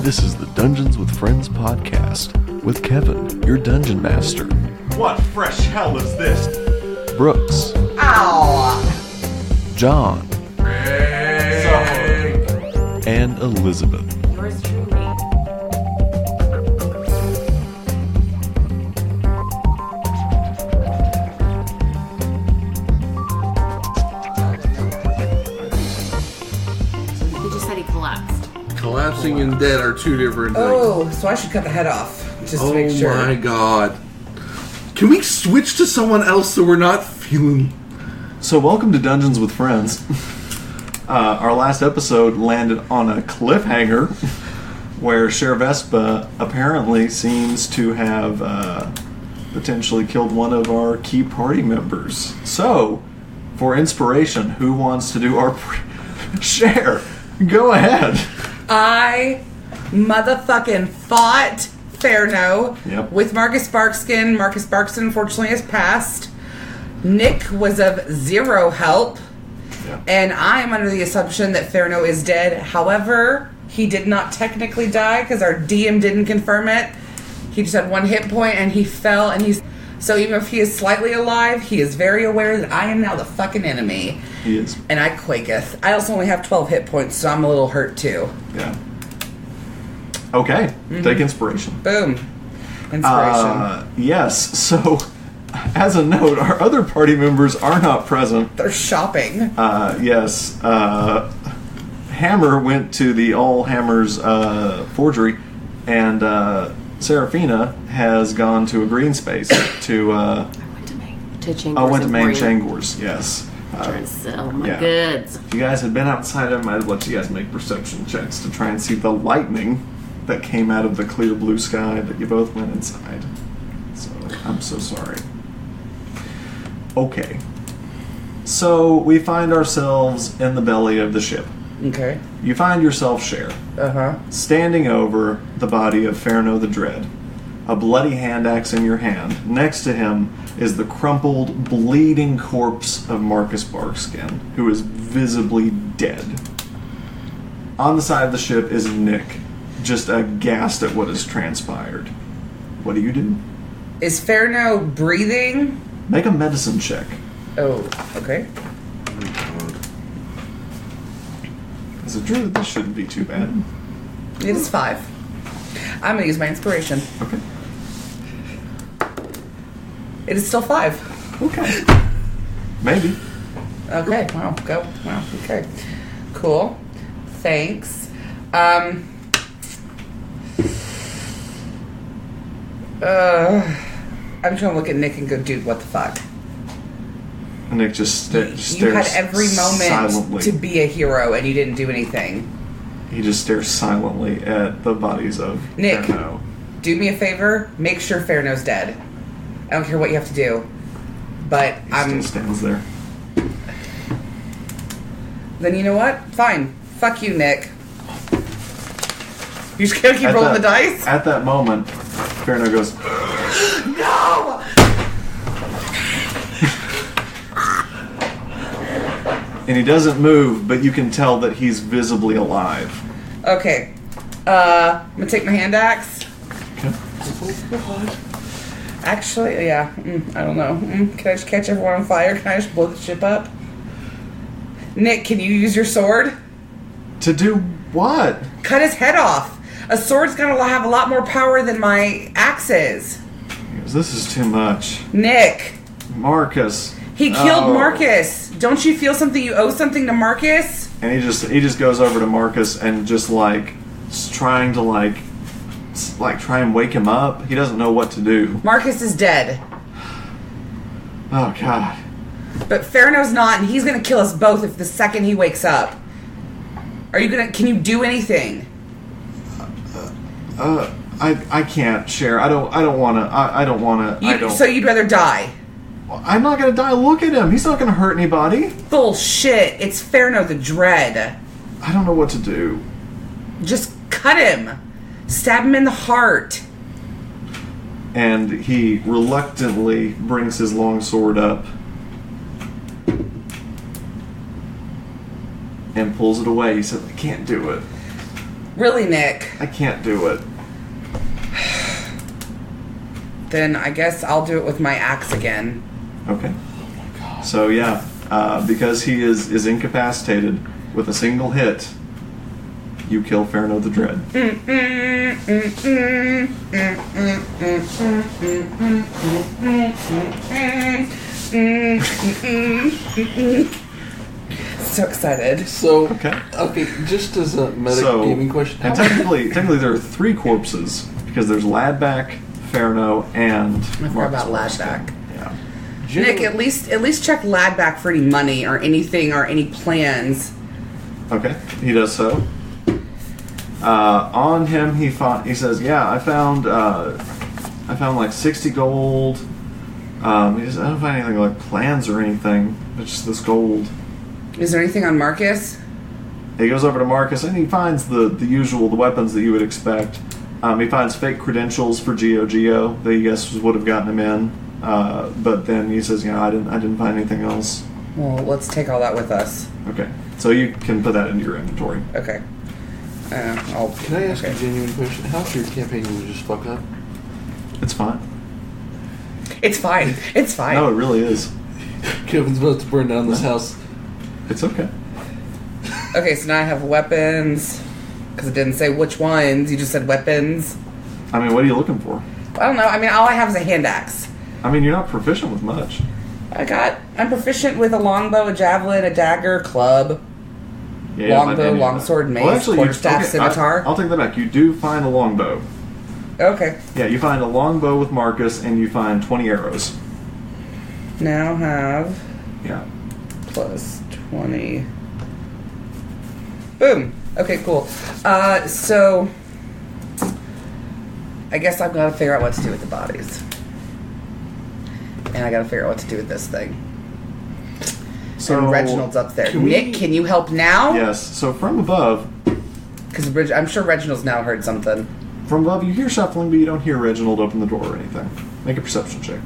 This is the Dungeons with Friends podcast with Kevin, your dungeon master. What fresh hell is this? Brooks. Ow! John. Hey. And Elizabeth. Yours truly. He just said he collapsed. Collapsing and dead are two different things. Oh, so I should cut the head off just to make sure. Oh my god. Can we switch to someone else so we're not feeling... So welcome to Dungeons with Friends. Our last episode landed on a cliffhanger where Cher Vespa apparently seems to have potentially killed one of our key party members. So, for inspiration, who wants to do our... Cher, go ahead. I motherfucking fought Ferno with Marcus Barkskin. Marcus Barkskin unfortunately has passed. Nick was of zero help. Yeah. And I am under the assumption that Ferno is dead. However, he did not technically die because our DM didn't confirm it. He just had one hit point and he fell, and he's... So even if he is slightly alive, he is very aware that I am now the fucking enemy. He is. And I quaketh. I also only have 12 hit points, so I'm a little hurt too. Yeah. Okay. Take inspiration. Boom. Inspiration. Yes. So, as a note, our other party members are not present. They're shopping. Yes. Hammer went to the All Hammers forgery, and Serafina has gone to a green space to... To Changors. went to Main Emporium. Changors, yes. Trying to sell my yeah. goods. If you guys had been outside, I might have let you guys make perception checks to try and see the lightning that came out of the clear blue sky, but you both went inside. So, I'm so sorry. Okay. So, we find ourselves in the belly of the ship. Okay. You find yourself, Cher, standing over the body of Ferno the Dread, a bloody hand axe in your hand. Next to him is the crumpled, bleeding corpse of Marcus Barkskin, who is visibly dead. On the side of the ship is Nick, just aghast at what has transpired. What do you do? Is Ferno breathing? Make a medicine check. Oh, okay. As a druid, this shouldn't be too bad. It is 5. I'm going to use my inspiration. Okay. It is still 5. Okay. Maybe. Okay, wow, go. Wow, okay. Cool. Thanks. I'm just going to look at Nick and go, dude, what the fuck? And Nick just stares You had every moment silently. to be a hero and you didn't do anything. He just stares silently at the bodies of Nick, Ferno. do me a favor, make sure Ferno's dead. I don't care what you have to do. But He still stands there. Then you know what? Fine. Fuck you, Nick. You just gonna keep rolling the dice? At that moment, Ferno goes, No! and he doesn't move, but you can tell that he's visibly alive. Okay. I'm gonna take my hand axe. Okay. Actually, yeah. I don't know. Can I just catch everyone on fire? Can I just blow the ship up? Nick, can you use your sword? To do what? Cut his head off. A sword's gonna have a lot more power than my axe is. He goes, this is too much. Nick. Marcus. He killed Oh. Marcus. Don't you feel something? You owe something to Marcus? And he just goes over to Marcus and just trying to try and wake him up. He doesn't know what to do. Marcus is dead. Oh God. But Ferno's not, and he's gonna kill us both if the second he wakes up. Can you do anything? I can't, Cher. I don't wanna. So you'd rather die? I'm not gonna die. Look at him. He's not gonna hurt anybody. Bullshit. It's Ferno the Dread. I don't know what to do. Just cut him. Stab him in the heart. And he reluctantly brings his long sword up and pulls it away. He said, I can't do it. Really, Nick? I can't do it. Then I guess I'll do it with my axe again. Okay. So yeah, because he is incapacitated with a single hit, you kill Ferno the Dread. So excited. So Okay. Just as a meta gaming question, and technically there are 3 corpses because there's Ladback, Ferno, and I forgot Marcus about Ladback. Yeah. Nick, at least check Ladback for any money or anything or any plans. Okay, he does so. On him, he says, "Yeah, I found like 60 gold. He says, I don't find anything like plans or anything. It's just this gold." Is there anything on Marcus? He goes over to Marcus and he finds the usual, the weapons that you would expect. He finds fake credentials for Geo that he guess would have gotten him in. But then he says, I didn't find anything else. Well, let's take all that with us. Okay, so you can put that into your inventory. Okay. Can I ask a genuine question? How's your campaign going to just fuck up? It's fine. It's fine. It's fine. No, it really is. Kevin's about to burn down this house. It's okay. Okay, so now I have weapons. Because it didn't say which ones. You just said weapons. I mean, what are you looking for? I don't know. I mean, all I have is a hand axe. I mean, you're not proficient with much. I'm proficient with a longbow, a javelin, a dagger, club, Yeah, longbow, longsword, mace, quarterstaff, scimitar. I'll take that back. You do find a longbow. Okay. Yeah, you find a longbow with Marcus, and you find 20 arrows. Now have Yeah. plus 20. Boom. Okay, cool. So I guess I've got to figure out what to do with the bodies. And I got to figure out what to do with this thing. So and Reginald's up there. Nick, can you help now? Yes. So from above, Because I'm sure Reginald's now heard something. from above, you hear shuffling, but you don't hear Reginald open the door or anything. Make a perception check.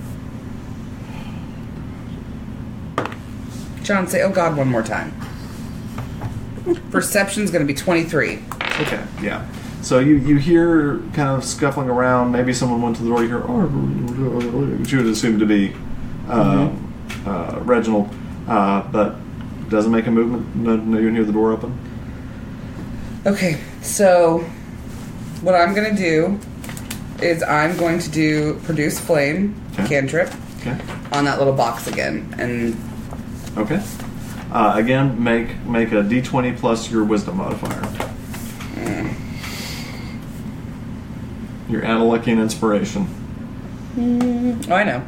John, say, oh God, one more time. Perception's going to be 23. Okay. Yeah. So you hear kind of scuffling around. Maybe someone went to the door. You hear, which you would assume to be Reginald, but doesn't make a movement. No, you can hear the door open. Okay, so what I'm going to do is I'm going to produce flame cantrip on that little box again, and okay. Again, make a d20 plus your wisdom modifier. Your Analucky and inspiration. Oh, I know.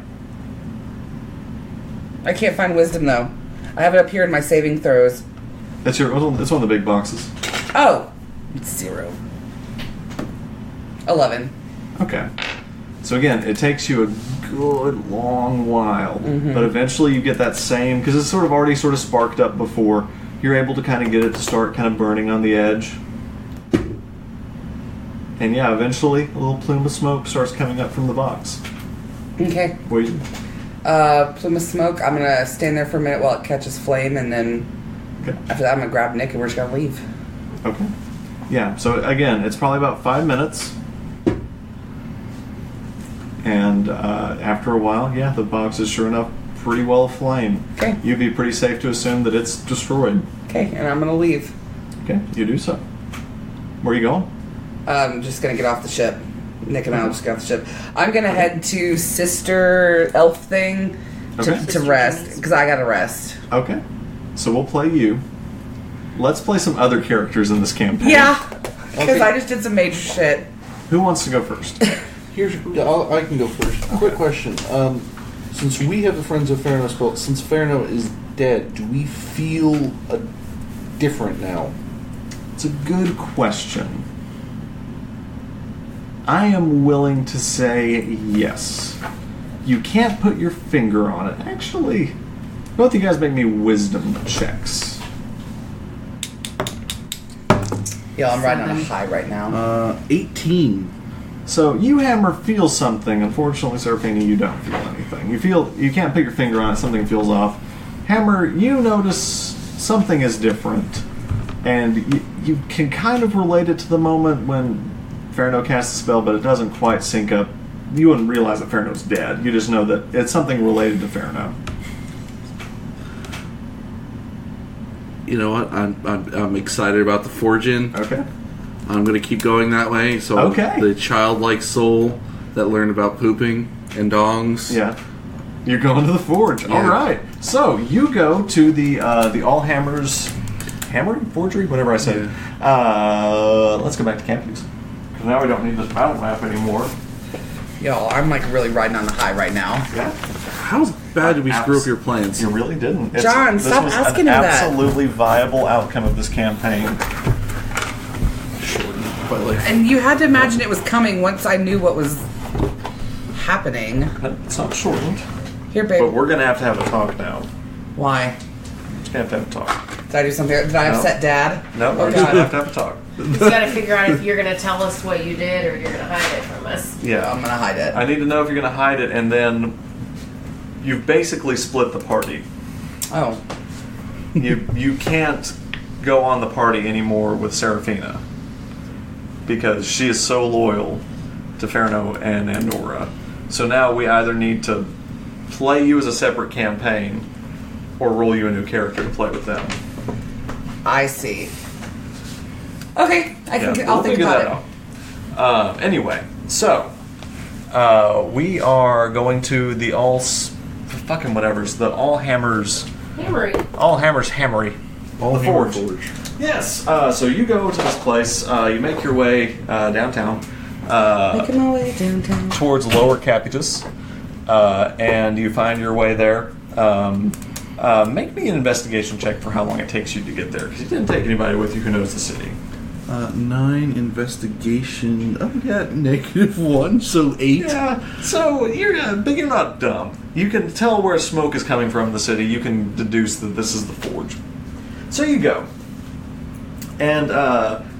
I can't find wisdom though. I have it up here in my saving throws. It's one of the big boxes. Oh, it's 0. 11. Okay. So again, it takes you a good long while, but eventually you get that same, because it's already sparked up before. You're able to kind of get it to start kind of burning on the edge. And yeah, eventually a little plume of smoke starts coming up from the box. Okay. What do you? Plume of smoke. I'm gonna stand there for a minute while it catches flame, and then after that, I'm gonna grab Nick and we're just gonna leave. Okay. Yeah. So again, it's probably about 5 minutes, and after a while, yeah, the box is sure enough pretty well aflame. Okay. You'd be pretty safe to assume that it's destroyed. Okay, and I'm gonna leave. Okay, you do so. Where are you going? I'm just gonna get off the ship. Nick and I will just get off the ship. I'm gonna head to Sister Elf thing to rest, because I gotta rest. Okay. So we'll play you. Let's play some other characters in this campaign. Yeah, because I just did some major shit. Who wants to go first? I can go first. Okay. Quick question. Since we have the Friends of Ferno spell, since Ferno is dead, do we feel different now? It's a good question. I am willing to say yes. You can't put your finger on it. Actually, both of you guys make me wisdom checks. Yo, I'm riding on a high right now. 18. So you, Hammer, feel something. Unfortunately, Serafina, you don't feel anything. You can't put your finger on it. Something feels off. Hammer, you notice something is different, and you can kind of relate it to the moment when Ferno casts a spell, but it doesn't quite sync up. You wouldn't realize that Ferno's dead. You just know that it's something related to Ferno. You know what? I'm excited about the forging. Okay. I'm going to keep going that way. So Okay. the childlike soul that learned about pooping and dongs. Yeah. You're going to the forge. Yeah. All right. So you go to the All Hammers, Hammer Forgery, whatever I said. Let's go back to Campus. Because now we don't need this battle map anymore. Yo, I'm like really riding on the high right now. Yeah. How bad did we screw up your plans? You really didn't. John, this stop was asking an him that. absolutely viable outcome of this campaign. But like, And you had to imagine it was coming once I knew what was happening. It's not shortened. Here, babe. But we're going to have a talk now. Why? We're going to have a talk. Did I do something? Did I upset Dad? No, Oh, we're just God. going to have a talk. You just gotta figure out if you're gonna tell us what you did or you're gonna hide it from us. Yeah. I'm gonna hide it. I need to know if you're going to hide it, and then you've basically split the party. Oh. You can't go on the party anymore with Serafina because she is so loyal to Ferno and Andorra. So now we either need to play you as a separate campaign or roll you a new character to play with them. I see. Okay, I'll we'll think figure about that out. Anyway, so we are going to the fucking whatever's the All Hammers Hammery. all the Hammer Forge. Yes. So you go to this place. You make your way downtown. Making my way downtown. Towards Lower Capitus, and you find your way there. Make me an investigation check for how long it takes you to get there, because you didn't take anybody with you who knows the city. 9 investigation. Oh yeah, -1, so 8. Yeah, so but you're not dumb. You can tell where smoke is coming from in the city. You can deduce that this is the forge. So you go, and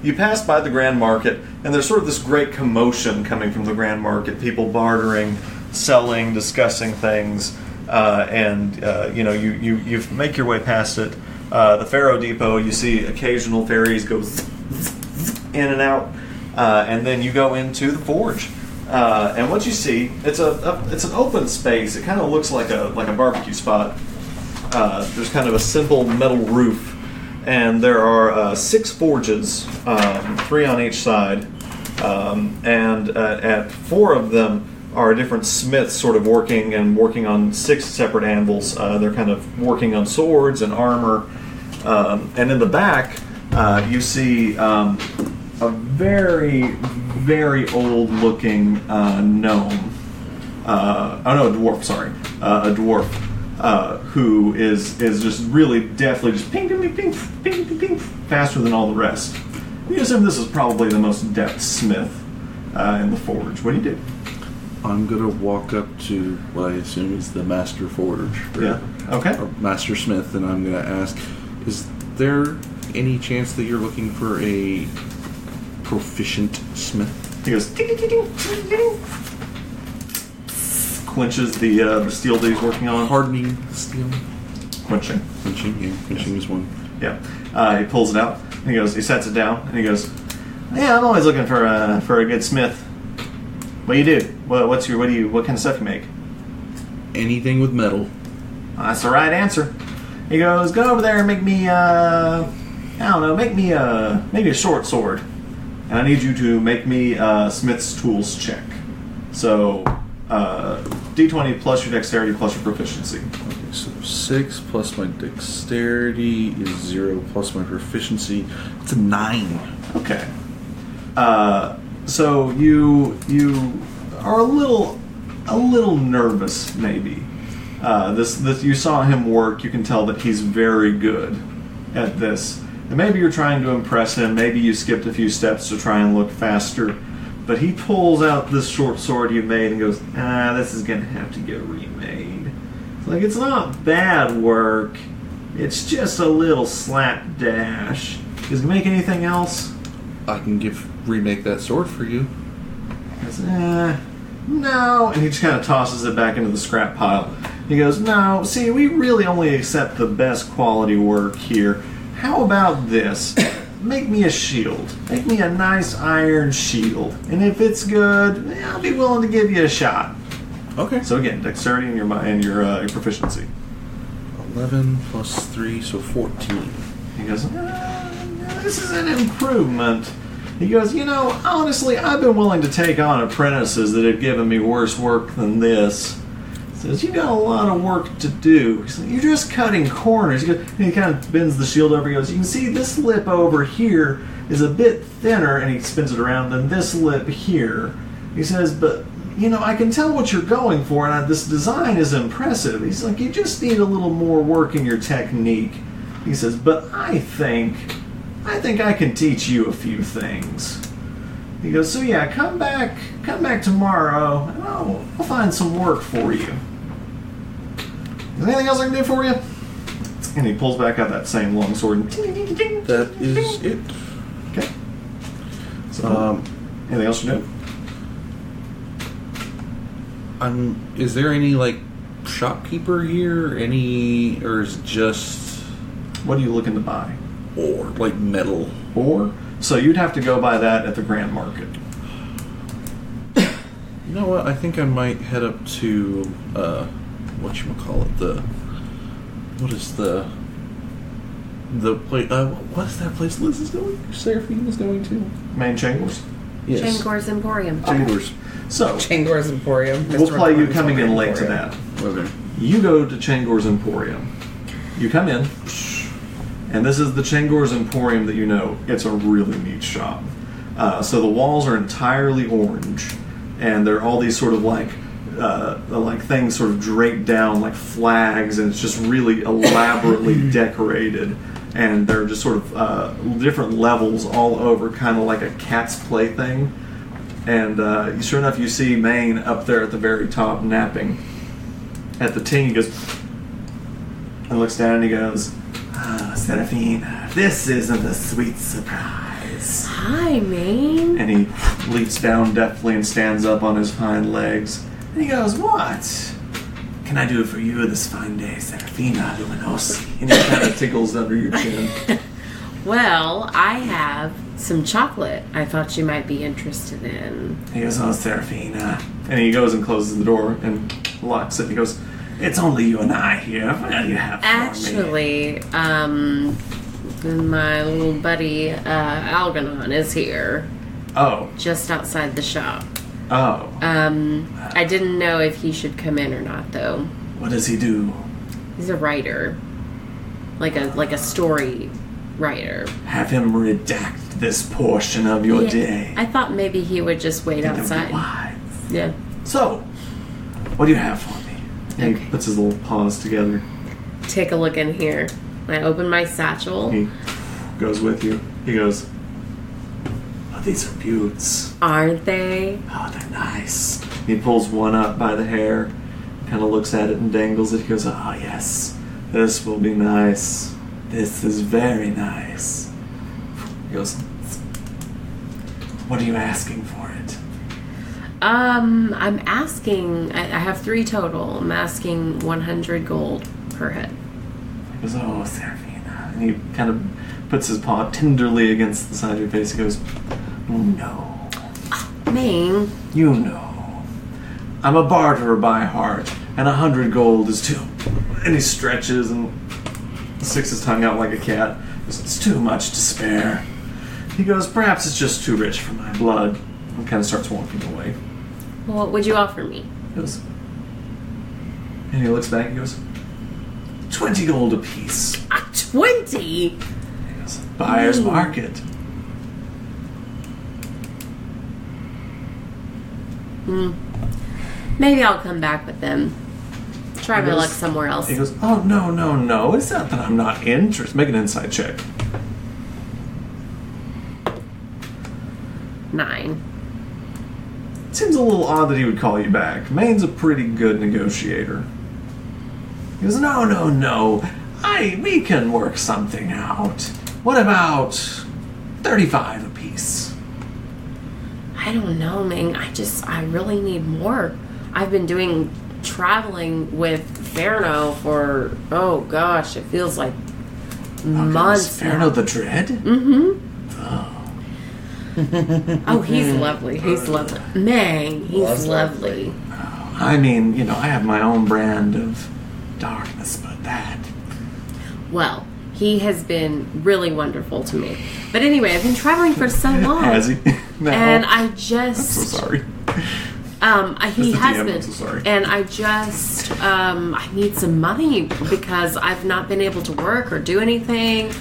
you pass by the Grand Market, and there's sort of this great commotion coming from the Grand Market. People bartering, selling, discussing things, and you make your way past it. The Faro Depot, you see occasional ferries go in and out, and then you go into the forge. And what you see, it's an open space. It kind of looks like a barbecue spot. There's kind of a simple metal roof, and there are 6 forges, 3 on each side, and at 4 of them are different smiths sort of working on 6 separate anvils. They're kind of working on swords and armor, and in the back you see a very, very old-looking gnome. A dwarf. Sorry, a dwarf who is just really deftly just ping, ping, ping, ping, ping, ping, faster than all the rest. You assume this is probably the most deft smith in the forge. What do you do? I'm gonna walk up to what I assume is the master forge. Yeah. Okay. Or master smith, and I'm gonna ask: is there any chance that you're looking for a proficient smith? He goes ding, ding, ding, ding, ding. Quenches the steel that he's working on. Hardening steel. Quenching. Quenching, yeah. Quenching is one. Yeah. He pulls it out. And he sets it down, and he goes, "Yeah, I'm always looking for a good smith. What do you do? What kind of stuff you make?" Anything with metal. That's the right answer. He goes, "Go over there and make me maybe a short sword, and I need you to make me a smith's tools check. So, D20 plus your dexterity plus your proficiency." Okay, so 6 plus my dexterity is 0 plus my proficiency. It's a 9. Okay. So you are a little nervous, maybe. This you saw him work. You can tell that he's very good at this. And maybe you're trying to impress him. Maybe you skipped a few steps to try and look faster. But he pulls out this short sword you made and goes, "This is gonna have to get remade." It's like, it's not bad work. It's just a little slapdash. Does it make anything else? I can remake that sword for you. He goes, no. And he just kind of tosses it back into the scrap pile. He goes, "No, see, we really only accept the best quality work here. How about this? make me a shield. Make me a nice iron shield. And if it's good, I'll be willing to give you a shot. Okay. So again, dexterity and your proficiency. 11 plus 3, so 14. He goes, this is an improvement. He goes, honestly, I've been willing to take on apprentices that have given me worse work than this. He says, you got a lot of work to do. He says, you're just cutting corners. He kind of bends the shield over. He goes, you can see this lip over here is a bit thinner, and he spins it around, than this lip here. He says, but, I can tell what you're going for, and this design is impressive. He's like, you just need a little more work in your technique. He says, but I think I can teach you a few things. He goes, so yeah, come back tomorrow, and I'll find some work for you. Is there anything else I can do for you? And he pulls back out that same long sword. And That is it. Okay. So, anything else you do? Is there any, shopkeeper here? Or is it just... What are you looking to buy? Ore, metal. Ore? So you'd have to go buy that at the Grand Market. You know what? I think I might head up to, whatchamacallit, what is the place, what is that place Liz is going? Serafina is going to? Main Chambers? Yes. Changor's Emporium. Chambers. So, Changor's Emporium. we'll play you coming in late to that. Okay. You go to Changor's Emporium. You come in, and this is the Changor's Emporium that you know. It's a really neat shop. So the walls are entirely orange, and there are all these sort of like things sort of draped down like flags, and it's just really elaborately decorated. And they're just sort of different levels all over, kind of like a cat's plaything. And sure enough, you see Maine up there at the very top napping. At the ting, he goes and looks down and he goes, Serafina, this isn't a sweet surprise. Hi, Maine. And he leaps down deftly and stands up on his hind legs. And he goes, what can I do for you this fine day, Serafina Luminosi? And he kind of tickles under your chin. Well, I have some chocolate I thought you might be interested in. He goes, oh, Serafina. And he goes and closes the door and locks it. And he goes, it's only you and I here. What do you have for me? Actually, my little buddy, Algernon, is here. Oh. Just outside the shop. Oh. I didn't know if he should come in or not, though. What does he do? He's a writer. Like a story writer. Have him redact this portion of your day. I thought maybe he would just wait outside. Yeah. So, what do you have for me? And Okay. he puts his little paws together. Take a look in here. I open my satchel. He goes with you. He goes, oh, these are beauts. Aren't they? Oh, they're nice. He pulls one up by the hair, kind of looks at it and dangles it. He goes, oh, yes, this will be nice. This is very nice. He goes, what are you asking for it? I'm asking, I have 3 total. I'm asking 100 gold per head. He goes, oh, Serafina. And he kind of puts his paw tenderly against the side of your face. He goes, no. Maine. You know. I'm a barterer by heart, and 100 gold is too. And he stretches and sticks his tongue out like a cat. He goes, it's too much to spare. He goes, perhaps it's just too rich for my blood. And kind of starts walking away. Well, what would you offer me? He goes, and he looks back and goes, 20 gold apiece. 20? He goes, buyer's market. Maybe I'll come back with them. Try He my goes- luck somewhere else. He goes, oh, no. It's not that I'm not interested. Make an insight check. 9. Seems a little odd that he would call you back. Maine's a pretty good negotiator. He goes, no. We can work something out. What about 35 apiece? I don't know, Ming. I really need more. I've been doing traveling with Ferno for, oh gosh, it feels like months now. Ferno the Dread? Mm-hmm. Oh, he's lovely. He's lovely. Man, he's lovely. I mean, I have my own brand of darkness, but that... Well, he has been really wonderful to me. But anyway, I've been traveling for so long. Has he? No. And I just... I'm so sorry. He has been. I'm so sorry. And I just... I need some money because I've not been able to work or do anything.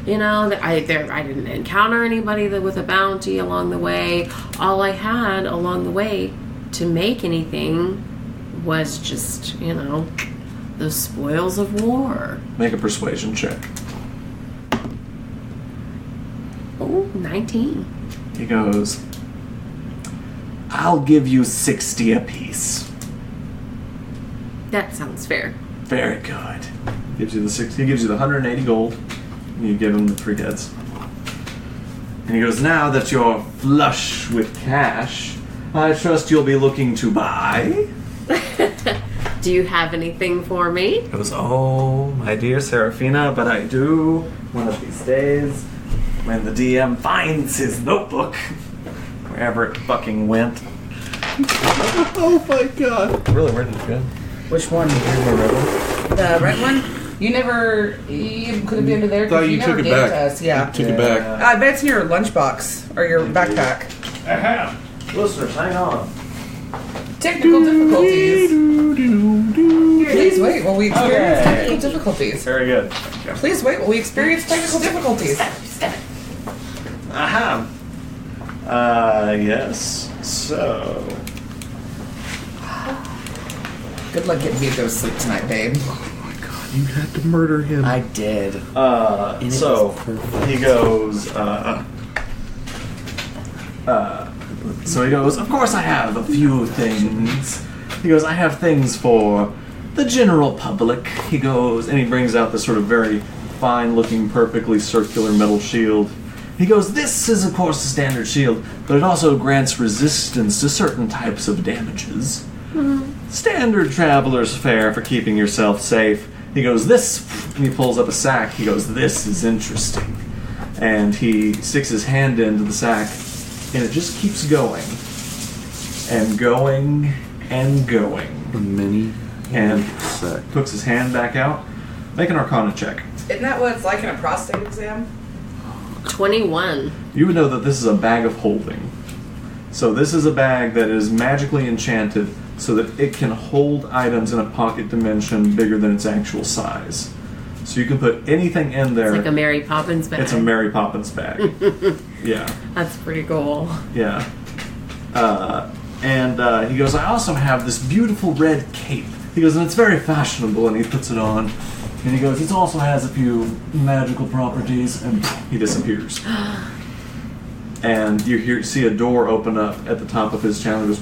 I didn't encounter anybody with a bounty along the way. All I had along the way to make anything was just, the spoils of war. Make a persuasion check. Oh, 19. He goes, I'll give you 60 apiece. That sounds fair. Very good. Gives you the 60. He gives you the 180 gold. And you give him the 3 heads. And he goes, now that you're flush with cash, I trust you'll be looking to buy. Do you have anything for me? He goes, oh, my dear Serafina, but I do one of these days when the DM finds his notebook, wherever it fucking went. Oh my god. Really, where did it go? Which one? The red one? You could have been to there Thought because you never took it gave it back. to us. Yeah. Took it back. I bet it's in your lunchbox or your backpack. Aha! Listeners, hang on. Technical difficulties. Please wait while we experience technical difficulties. Very good. Please wait while we experience technical difficulties. Aha! Yes. So... Good luck getting me to go to sleep tonight, babe. You had to murder him. I did. So he goes, so he goes, of course I have a few things. He goes, I have things for the general public. He goes, and he brings out this sort of very fine-looking, perfectly circular metal shield. He goes, this is of course a standard shield, but it also grants resistance to certain types of damages. Standard traveler's fare for keeping yourself safe. He goes, this, and he pulls up a sack. He goes, this is interesting. And he sticks his hand into the sack, and it just keeps going. And going, and going. The mini And sack. hooks his hand back out. Make an Arcana check. Isn't that what it's like in a prostate exam? 21. You would know that this is a bag of holding. So this is a bag that is magically enchanted so that it can hold items in a pocket dimension bigger than its actual size. So you can put anything in there. It's like a Mary Poppins bag. It's a Mary Poppins bag. Yeah. That's pretty cool. Yeah. And he goes, I also have this beautiful red cape. He goes, and it's very fashionable, and he puts it on. And he goes, it also has a few magical properties, and he disappears. And you see a door open up at the top of his channel. He goes,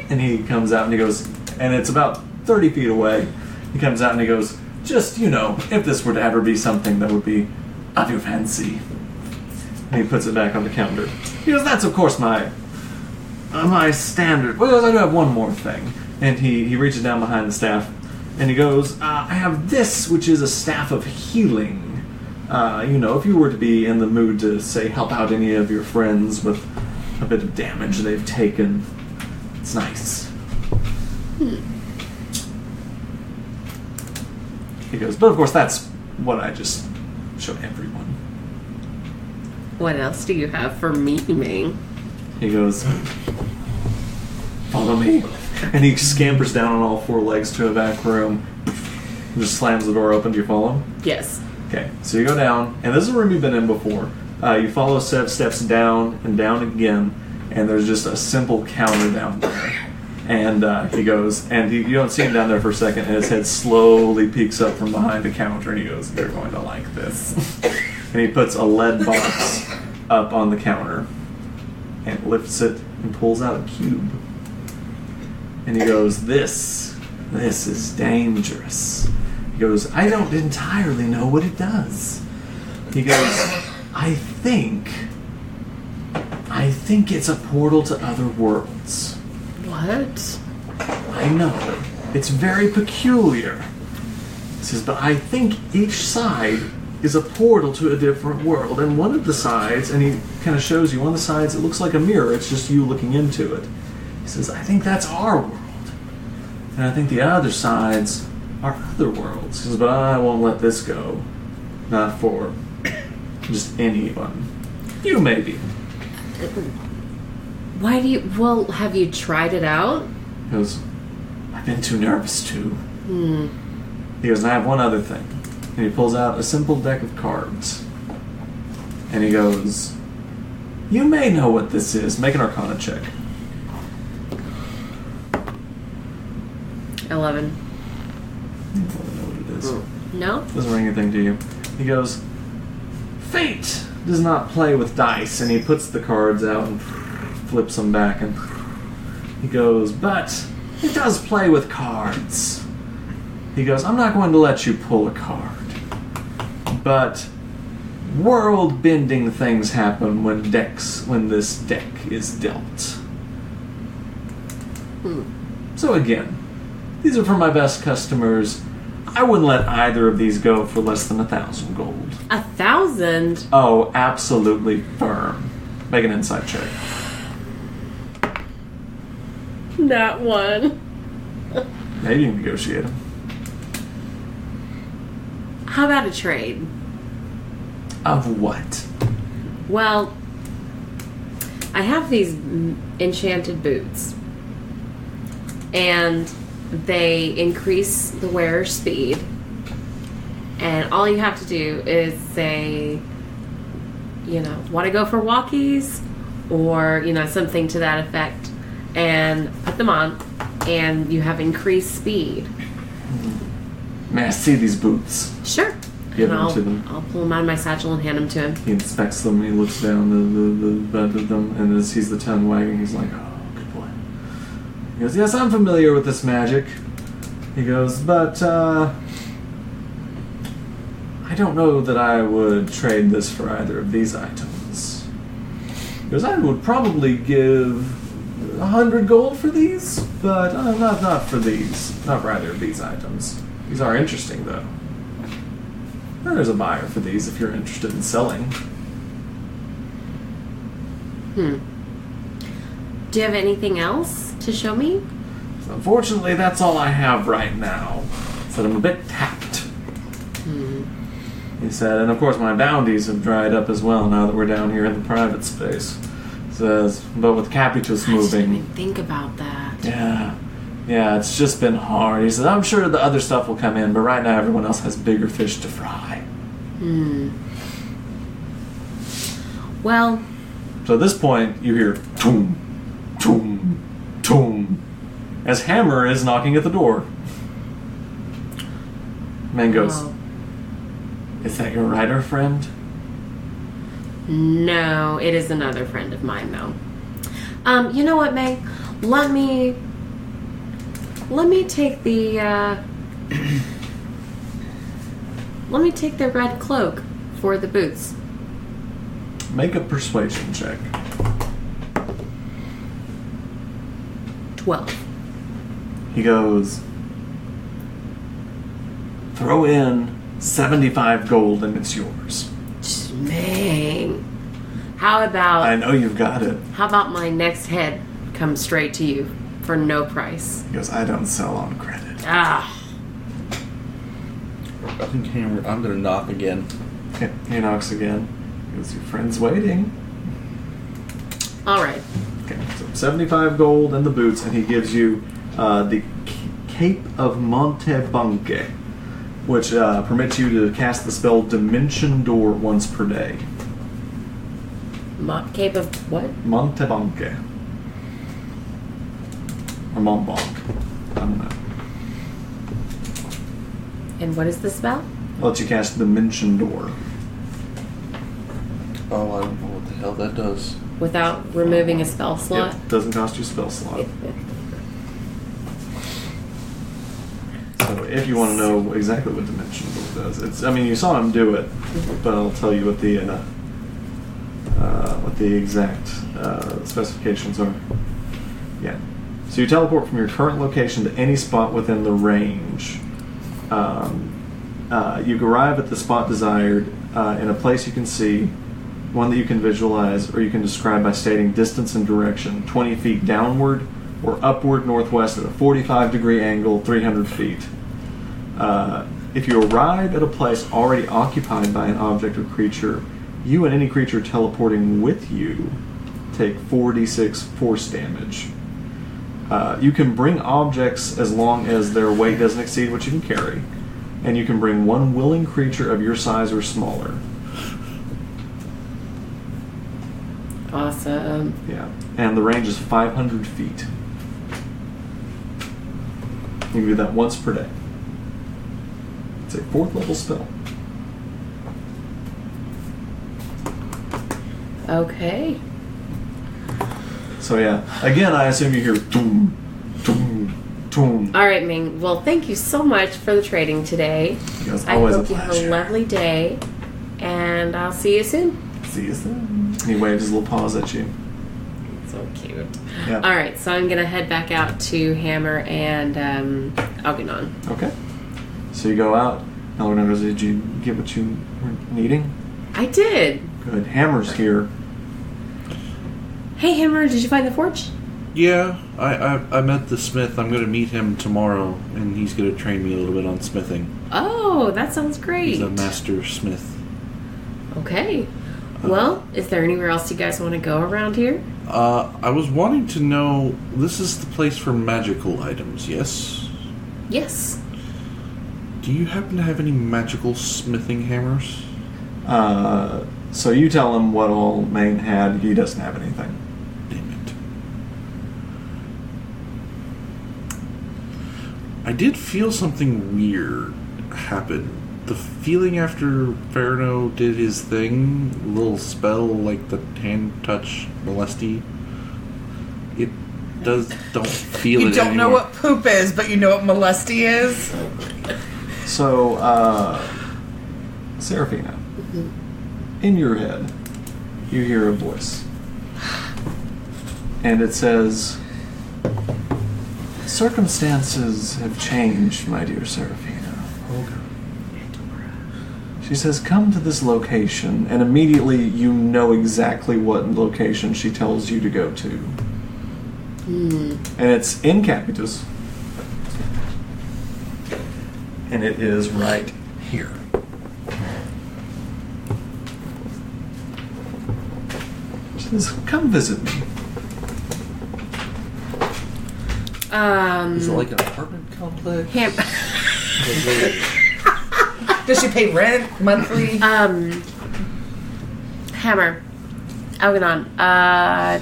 and he comes out and he goes, and it's about 30 feet away. He comes out and he goes, just, if this were to ever be something that would be of your fancy. And he puts it back on the counter. He goes, that's of course my standard. Well, I do have one more thing. And he reaches down behind the staff and he goes, I have this, which is a staff of healing. If you were to be in the mood to, say, help out any of your friends with a bit of damage they've taken, it's nice. He goes, but of course that's what I just show everyone. What else do you have for me, Ming? He goes, follow me. And he scampers down on all 4 legs to a back room and just slams the door open. Do you follow him? Yes. Okay, so you go down, and this is a room you've been in before. You follow 7 steps down and down again, and there's just a simple counter down there. And he goes, and you don't see him down there for a second, and his head slowly peeks up from behind the counter, and he goes, you're going to like this. And he puts a lead box up on the counter, and lifts it, and pulls out a cube. And he goes, this is dangerous. He goes, I don't entirely know what it does. He goes, I think it's a portal to other worlds. What? I know. It's very peculiar. He says, but I think each side is a portal to a different world. And one of the sides, and he kind of shows you, one of the sides, it looks like a mirror. It's just you looking into it. He says, I think that's our world. And I think the other sides are other worlds. He says, but I won't let this go. Not for just anyone. You maybe. Why do you... Well, have you tried it out? He goes, I've been too nervous to. He goes, and I have one other thing. And he pulls out a simple deck of cards. And he goes, you may know what this is. Make an Arcana check. 11. You probably know what it is. No? Doesn't ring anything to you. He goes, fate does not play with dice. And he puts the cards out and flips them back. And he goes, but it does play with cards. He goes, I'm not going to let you pull a card. But world-bending things happen when this deck is dealt. So again, these are for my best customers. I wouldn't let either of these go for less than 1,000 gold. 1,000? Oh, absolutely firm. Make an insight check. Not one. Maybe you can negotiate them. How about a trade? Of what? Well, I have these enchanted boots. And they increase the wearer's speed. And all you have to do is say, want to go for walkies? Or, something to that effect. And put them on. And you have increased speed. May I see these boots? Sure. Give and them to them. I'll pull them out of my satchel and hand them to him. He inspects them, he looks down the bed of them, and as he's the tongue wagging, he's like, oh, good boy. He goes, yes, I'm familiar with this magic. He goes, but, I don't know that I would trade this for either of these items. He goes, I would probably give 100 gold for these, but not for these. Not for either of these items. These are interesting, though. And there's a buyer for these if you're interested in selling. Do you have anything else to show me? So unfortunately, that's all I have right now. So I'm a bit tapped. He said, and of course my bounties have dried up as well now that we're down here in the private space. He says, but with Capitus moving... I didn't even think about that. Yeah, it's just been hard. He said, I'm sure the other stuff will come in, but right now everyone else has bigger fish to fry. Well... So at this point, you hear toom, toom, toom, as Hammer is knocking at the door. Man goes, is that your rider friend? No, it is another friend of mine, though. You know what, Meg? Let me take the, let me take the red cloak for the boots. Make a persuasion check. 12. He goes, throw in 75 gold and it's yours. Dang. How about... I know you've got it. How about my next head comes straight to you for no price? He goes, I don't sell on credit. I think Hammer, I'm going to knock again. Okay, he knocks again. He goes, your friend's waiting. All right. Okay, so 75 gold and the boots, and he gives you the Cape of Montebanque, which permits you to cast the spell Dimension Door once per day. Cape of what? Montebanque. Or Montbank. I don't know. And what is the spell? It lets you cast Dimension Door. Oh, I don't know what the hell that does. Without removing a spell slot? Yep, doesn't cost you a spell slot. So if you want to know exactly what Dimension Door does, you saw him do it, but I'll tell you what the exact specifications are. Yeah. So you teleport from your current location to any spot within the range. You arrive at the spot desired in a place you can see, one that you can visualize, or you can describe by stating distance and direction, 20 feet downward or upward northwest at a 45-degree angle, 300 feet. If you arrive at a place already occupied by an object or creature, you and any creature teleporting with you take 4d6 force damage. You can bring objects as long as their weight doesn't exceed what you can carry, and you can bring one willing creature of your size or smaller. Awesome. Yeah, and the range is 500 feet. You can do that once per day. It's a 4th level spell. Okay. So yeah, again, I assume you hear toom, toom, toom. All right, Ming. Well, thank you so much for the trading today. It's I always hope a you have pleasure. a lovely day, and I'll see you soon. See you soon. He waves his little paws at you. So cute. Yeah. All right, so I'm gonna head back out to Hammer and Algernon. Okay. So you go out. Eleanor goes, did you get what you were needing? I did. Good. Hammer's here. Hey, Hammer, did you find the forge? Yeah, I met the smith. I'm going to meet him tomorrow, and he's going to train me a little bit on smithing. Oh, that sounds great. He's a master smith. Okay. Well, is there anywhere else you guys want to go around here? I was wanting to know, this is the place for magical items, yes? Yes. Do you happen to have any magical smithing hammers? So you tell him what all Maine had. He doesn't have anything. Damn it. I did feel something weird happen. The feeling after Farno did his thing, a little spell like the hand touch molesty, it don't feel You it don't know anymore. what poop is, but you know what molesty is? So, Serafina, in your head, you hear a voice. And it says, circumstances have changed, my dear Serafina. She says, come to this location, and immediately you know exactly what location she tells you to go to. And it's in Capitus. And it is right here. She says, come visit me. Is it like an apartment complex? Does she pay rent monthly? Hammer, Algernon, I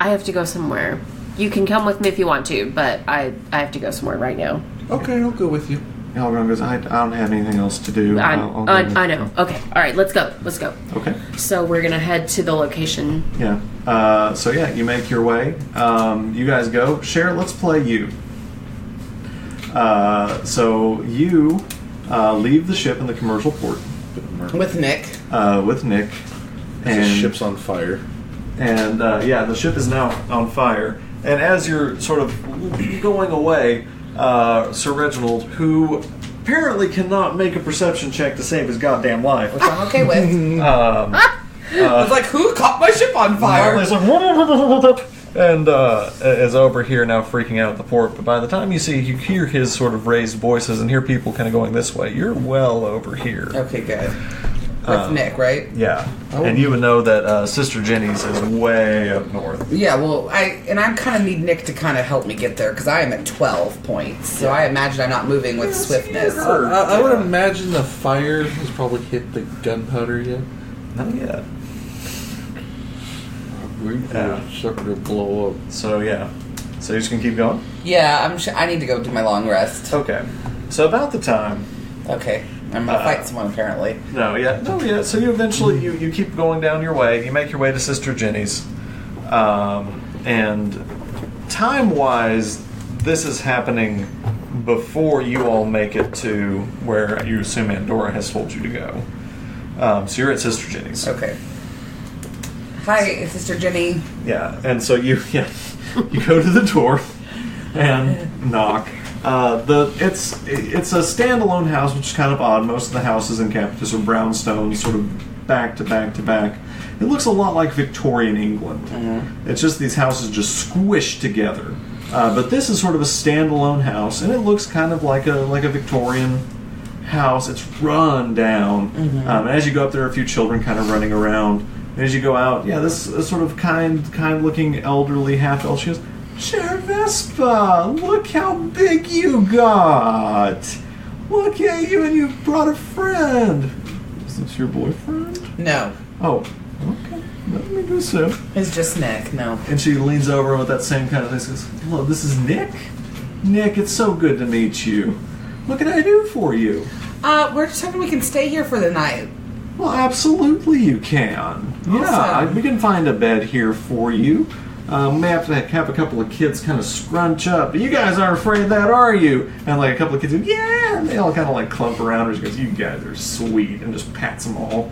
have to go somewhere. You can come with me if you want to, but I have to go somewhere right now. Okay, I'll go with you. Algon goes, I don't have anything else to do. I I'll know. Okay, all right, let's go. Let's go. Okay. So we're gonna head to the location. Yeah. So yeah, you make your way. You guys go. Cher, let's play you. So you leave the ship in the commercial port With Nick. with Nick. The ship's on fire. And yeah, the ship is now on fire. And as you're sort of going away, Sir Reginald, who apparently cannot make a perception check to save his goddamn life. Which I'm okay with. I was like, who caught my ship on fire? He's like, and is over here now freaking out at the port. But by the time you hear his sort of raised voices and hear people kind of going this way, you're well over here. Okay, good. With Nick, right? Yeah. And you would know that Sister Jenny's is way up north. Yeah, well, I kind of need Nick to kind of help me get there because I am at 12 points. So I imagine I'm not moving with swiftness. I would imagine the fire has probably hit the gunpowder yet. Not yet. We're starting to blow up. So yeah. So you're just gonna keep going? Yeah, I need to go do my long rest. Okay. So about the time. Okay. I'm gonna fight someone apparently. No, yeah. So you eventually you keep going down your way. You make your way to Sister Jenny's, and time-wise, this is happening before you all make it to where you assume Andorra has told you to go. So you're at Sister Jenny's. Okay. Hi, Sister Jenny. Yeah, and so you go to the door and knock. It's a standalone house, which is kind of odd. Most of the houses in Capitus are brownstone, sort of back to back to back. It looks a lot like Victorian England. Mm-hmm. It's just these houses just squished together. But this is sort of a standalone house, and it looks kind of like a Victorian house. It's run down. Mm-hmm. And as you go up, there are a few children kind of running around. And as you go out, this sort of kind-looking elderly half-elf. She goes, "Cher Vespa, look how big you got! Look at you, and you brought a friend. Is this your boyfriend?" No. Oh, okay. Let me do so. It's just Nick. No. And she leans over with that same kind of thing. She goes, "Hello, this is Nick. Nick, it's so good to meet you. What can I do for you?" We're just hoping we can stay here for the night. Well, absolutely you can. Awesome. Yeah, we can find a bed here for you. We may have to have a couple of kids kind of scrunch up. You guys aren't afraid of that, are you? And like a couple of kids go, "Yeah!" And they all kind of like clump around her. She goes, "You guys are sweet," and just pats them all.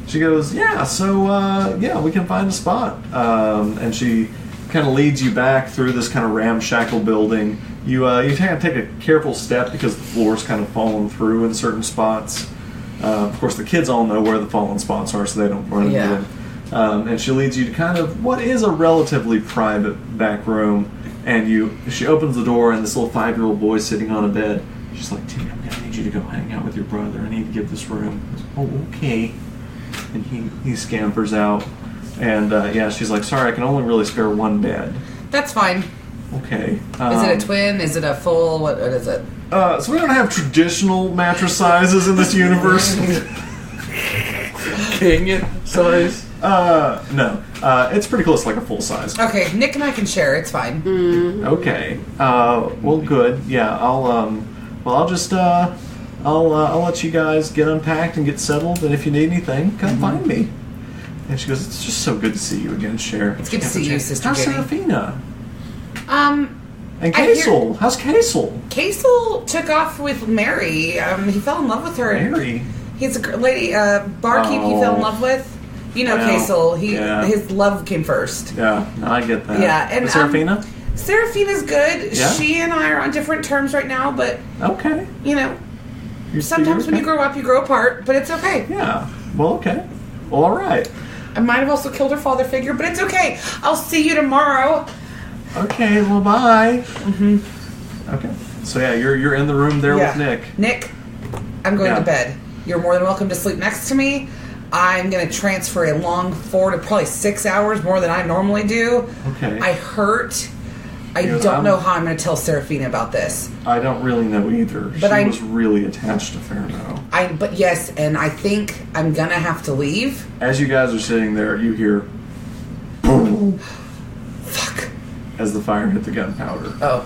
She goes, "Yeah, so, we can find a spot." And she kind of leads you back through this kind of ramshackle building. You kind of take a careful step because the floor's kind of fallen through in certain spots. Of course, the kids all know where the fallen spots are, so they don't run into them. And she leads you to kind of what is a relatively private back room. And she opens the door, and this little 5-year-old boy sitting on a bed. She's like, "Timmy, I'm going to need you to go hang out with your brother. I need to give this room." He goes, "Oh, okay." And he scampers out. And, she's like, "Sorry, I can only really spare one bed." That's fine. Okay. Is it a twin? Is it a full? What is it? So we don't have traditional mattress sizes in this universe. King size? No. It's pretty close to like a full size. Okay, Nick and I can share. It's fine. Mm-hmm. Okay. Well, good. Yeah, I'll just, I'll let you guys get unpacked and get settled, and if you need anything, come find me. And she goes, "It's just so good to see you again, Cher." It's good to see you, Sister How's Jenny. Serafina? And I hear- Kaisel. How's Kaisel? Kaisel took off with Mary. He fell in love with her. Mary? He's a lady, barkeep he fell in love with. You know, Well, Kaisel. His love came first. Yeah, no, I get that. Yeah, and Serafina? Serafina's good. Yeah? She and I are on different terms right now, but Okay. sometimes when you grow up, you grow apart. But it's okay. Yeah. Well, okay. Well, all right. I might have also killed her father figure, but it's okay. I'll see you tomorrow. Okay. Well, bye. Mm-hmm. Okay. So yeah, you're in the room there with Nick. Nick, I'm going to bed. You're more than welcome to sleep next to me. I'm going to transfer a long 4 to probably 6 hours more than I normally do. Okay. I hurt. I don't know how I'm going to tell Serafina about this. I don't really know either. But she was really attached to Ferno. But yes, and I think I'm going to have to leave. As you guys are sitting there, you hear boom Fuck. as the fire hit the gunpowder. Oh.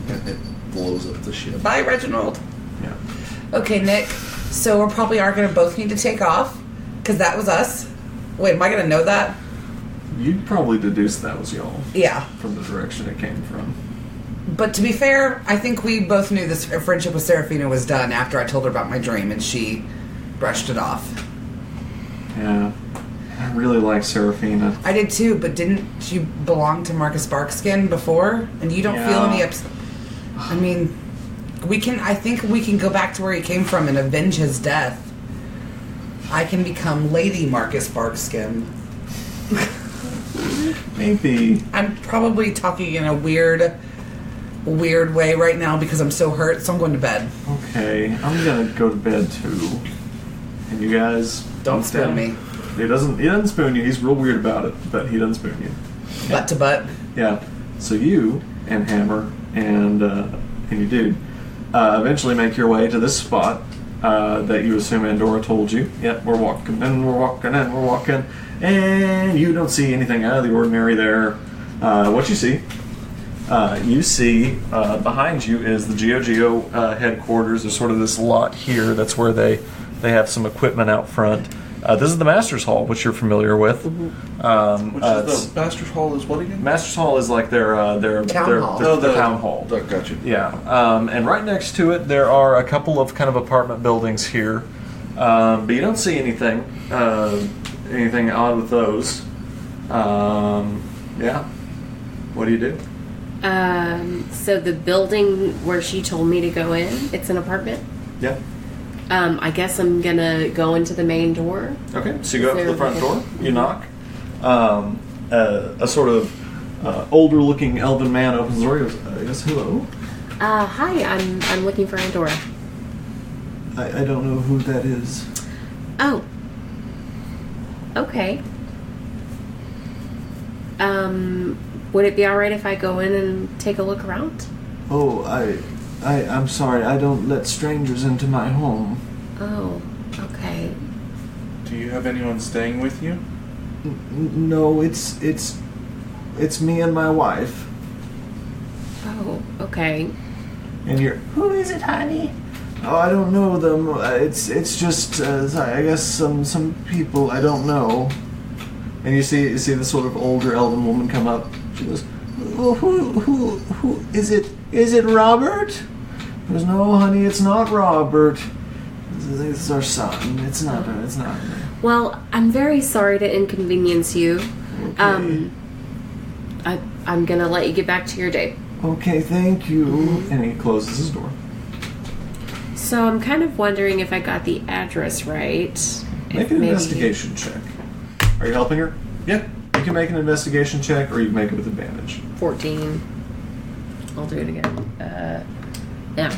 And it blows up the ship. Bye, Reginald. Yeah. Okay, Nick. So we probably are going to both need to take off. Because that was us. Wait, am I going to know that? You'd probably deduce that was y'all. Yeah. From the direction it came from. But to be fair, I think we both knew this friendship with Serafina was done after I told her about my dream and she brushed it off. Yeah. I really like Serafina. I did too, but didn't you belong to Marcus Barkskin before? And you don't feel any I mean, I think we can go back to where he came from and avenge his death. I can become Lady Marcus Barkskin. Maybe. I'm probably talking in a weird way right now because I'm so hurt, so I'm going to bed. Okay, I'm gonna go to bed too. And you guys Don't spoon me. He doesn't spoon you. He's real weird about it, but he doesn't spoon you. Butt to butt. Yeah. So you and Hammer and you dude eventually make your way to this spot that you assume Andorra told you. Yep, we're walking and we're walking and we're walking, and you don't see anything out of the ordinary there. What you see behind you is the GeoGeo headquarters. There's sort of this lot here. That's where they have some equipment out front. This is the Master's Hall, which you're familiar with. Which is the Master's Hall is what again? Master's Hall is like their Town hall. the town hall. Oh, gotcha. Yeah, and right next to it there are a couple of kind of apartment buildings here, but you don't see anything odd with those. Yeah. What do you do? So the building where she told me to go in, it's an apartment? Yeah. I guess I'm gonna go into the main door. Okay, so you go up to the front door, you knock. A sort of older-looking elven man opens the door. He goes, yes, hello. Hi, I'm looking for Andorra. I don't know who that is. Oh. Okay. Would it be alright if I go in and take a look around? Oh, I'm sorry. I don't let strangers into my home. Oh, okay. Do you have anyone staying with you? No, it's me and my wife. Oh, okay. And you're, who is it, honey? Oh, I don't know them. It's just I guess some people I don't know. And you see this sort of older elven woman come up. She goes, oh, who is it? Is it Robert? He goes, no, honey, it's not Robert. It's our son. It's not. Well, I'm very sorry to inconvenience you. Okay. I'm gonna let you get back to your day. Okay, thank you. And he closes his door. So I'm kind of wondering if I got the address right. Make an investigation check. Are you helping her? Yeah. You can make an investigation check, or you can make it with advantage. 14. I'll do it again.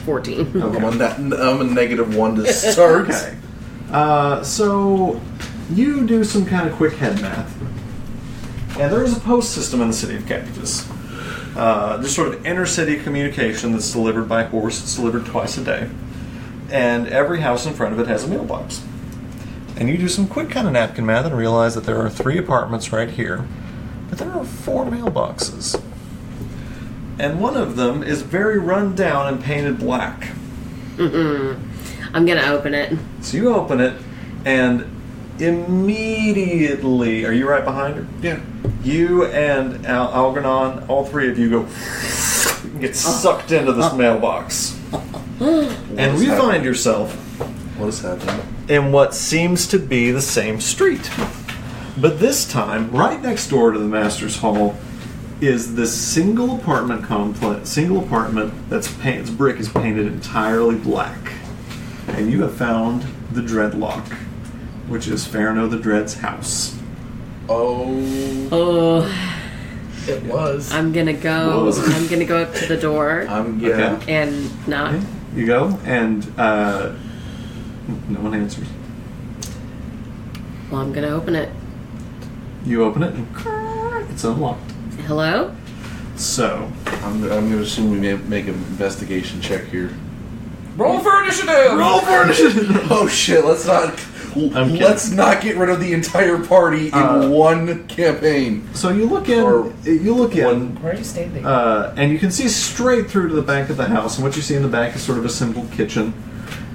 14. Okay. I'm a -1 to start. Okay. So you do some kind of quick head math. And there is a post system in the city of Cactus. Just sort of inner-city communication that's delivered by horse. It's delivered twice a day. And every house in front of it has a mailbox. And you do some quick kind of napkin math and realize that there are 3 apartments right here, but there are 4 mailboxes. And one of them is very run down and painted black. I'm gonna open it. So you open it, and immediately, are you right behind her? Yeah. You and Algernon, all 3 of you go get sucked into this mailbox. And you find yourself What is happening? in what seems to be the same street. But this time, right next door to the Master's Hall is this single apartment that's its brick is painted entirely black. And you have found the Dreadlock, which is Ferno the Dread's house. Oh. It was. I'm gonna go. Was. I'm gonna go up to the door Yeah. and knock. Okay. You go, and no one answers. Well, I'm gonna open it. You open it, and it's unlocked. Hello? So, I'm gonna assume we make an investigation check here. Roll for initiative! roll for initiative. Oh shit! Let's not get rid of the entire party in one campaign. So you look in. Where are you standing? And you can see straight through to the back of the house. And what you see in the back is sort of a simple kitchen.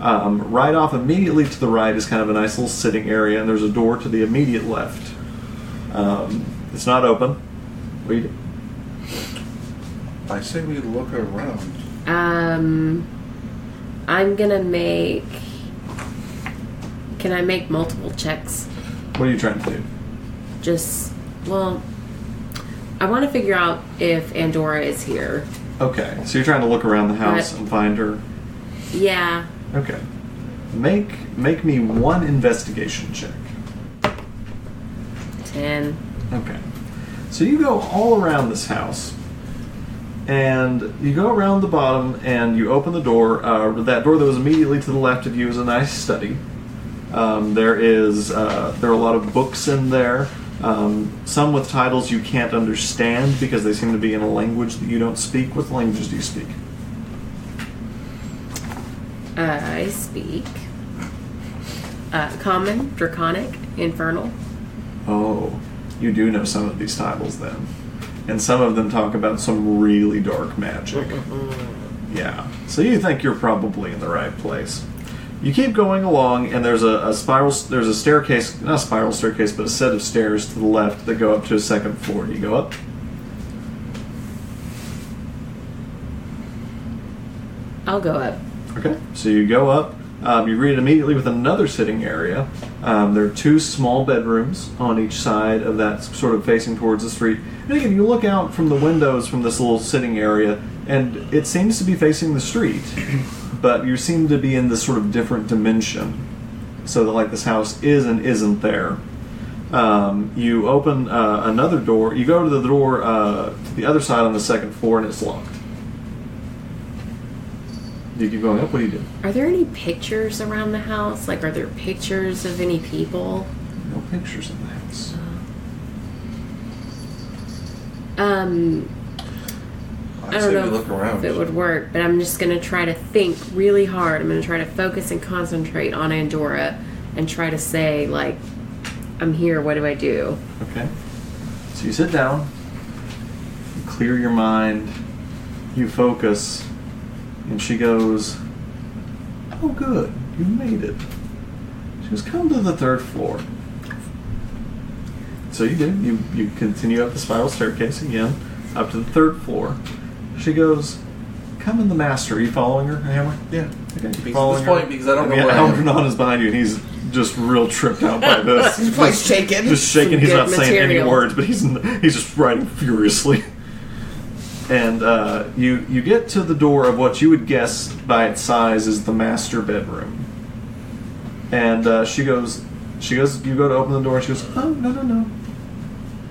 Right off, immediately to the right, is kind of a nice little sitting area, and there's a door to the immediate left. It's not open. Read it. I say we look around. I'm gonna make. Can I make multiple checks? What are you trying to do? I want to figure out if Andorra is here. Okay, so you're trying to look around the house and find her. Yeah. Okay. Make me one investigation check. 10. Okay. So you go all around this house, and you go around the bottom, and you open the door. That door that was immediately to the left of you is a nice study. There are a lot of books in there, some with titles you can't understand because they seem to be in a language that you don't speak. What languages do you speak? I speak Common, Draconic, Infernal. Oh, you do know some of these titles then. And some of them talk about some really dark magic. Yeah. So you think you're probably in the right place. You keep going along, and there's a staircase, not a spiral staircase, but a set of stairs to the left that go up to a second floor. Do you go up? I'll go up. Okay. So you go up. You greet immediately with another sitting area. There are 2 small bedrooms on each side of that, sort of facing towards the street. And again, you look out from the windows from this little sitting area, and it seems to be facing the street, but you seem to be in this sort of different dimension, so that like this house is and isn't there. You open another door. You go to the door to the other side on the 2nd floor, and it's locked. Do you keep going up? What do you do? Are there any pictures around the house? Like, are there pictures of any people? No pictures in the house. I don't know if it would work, but I'm just going to try to think really hard. I'm going to try to focus and concentrate on Andorra and try to say, like, I'm here, what do I do? Okay. So you sit down, you clear your mind, you focus, and she goes, "Oh, good, you made it." She goes, "Come to the 3rd floor." So you do. You continue up the spiral staircase again, up to the 3rd floor. She goes, "Come in the master." Are you following her, Hammer? Yeah. Okay. Because at this point, because I don't know where I am. Algernon is behind you, and he's just real tripped out by this. He's probably shaking. Just shaking. Some He's good not saying any material. words, but he's just writing furiously. And you get to the door of what you would guess by its size is the master bedroom. And she goes. You go to open the door, and she goes, "Oh, no,